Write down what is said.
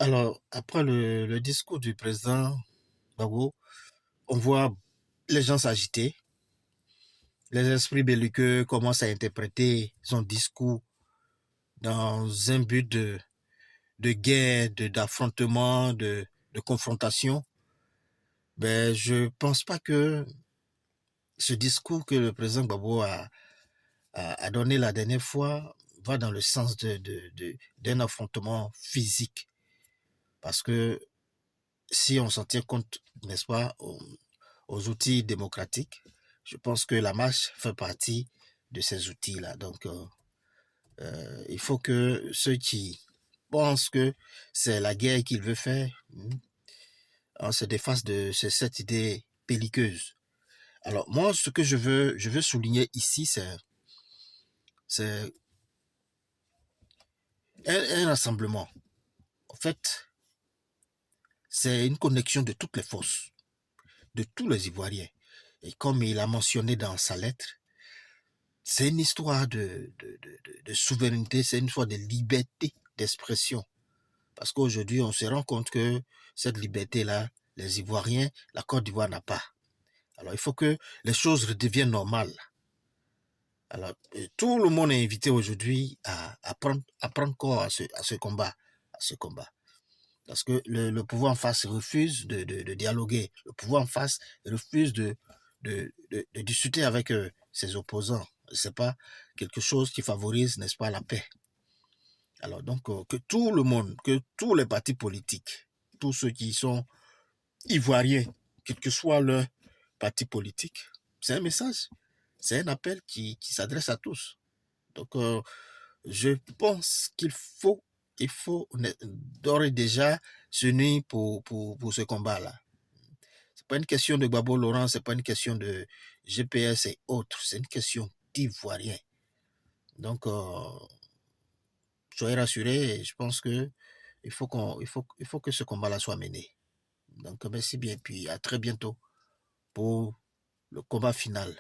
Alors, après le discours du président Gbagbo, on voit les gens s'agiter, les esprits belliqueux commencent à interpréter son discours dans un but de guerre, d'affrontement, de confrontation. Mais je pense pas que ce discours que le président Gbagbo a donné la dernière fois va dans le sens d'un affrontement physique. Parce que si on s'en tient compte, n'est-ce pas, aux outils démocratiques, je pense que la marche fait partie de ces outils-là. Donc, il faut que ceux qui pensent que c'est la guerre qu'il veut faire, on se défasse de cette idée belliqueuse. Alors, moi, ce que je veux souligner ici, c'est un rassemblement. En fait, c'est une connexion de toutes les forces, de tous les Ivoiriens. Et comme il a mentionné dans sa lettre, c'est une histoire de souveraineté, c'est une histoire de liberté d'expression. Parce qu'aujourd'hui, on se rend compte que cette liberté-là, les Ivoiriens, la Côte d'Ivoire n'a pas. Alors, il faut que les choses redeviennent normales. Alors, tout le monde est invité aujourd'hui à prendre corps à ce combat. À ce combat. Parce que le pouvoir en face refuse de dialoguer. Le pouvoir en face refuse de discuter avec ses opposants. C'est pas quelque chose qui favorise, n'est-ce pas, la paix. Alors donc, que tout le monde, que tous les partis politiques, tous ceux qui sont ivoiriens, quel que soit leur parti politique, c'est un message, c'est un appel qui s'adresse à tous. Donc, je pense il faut d'ores et déjà s'unir pour ce combat-là. C'est pas une question de Gbagbo Laurent, c'est pas une question de GPS et autres, c'est une question d'Ivoiriens. Donc, soyez rassurés, je pense que il faut que ce combat-là soit mené. Donc, merci bien, puis à très bientôt pour le combat final.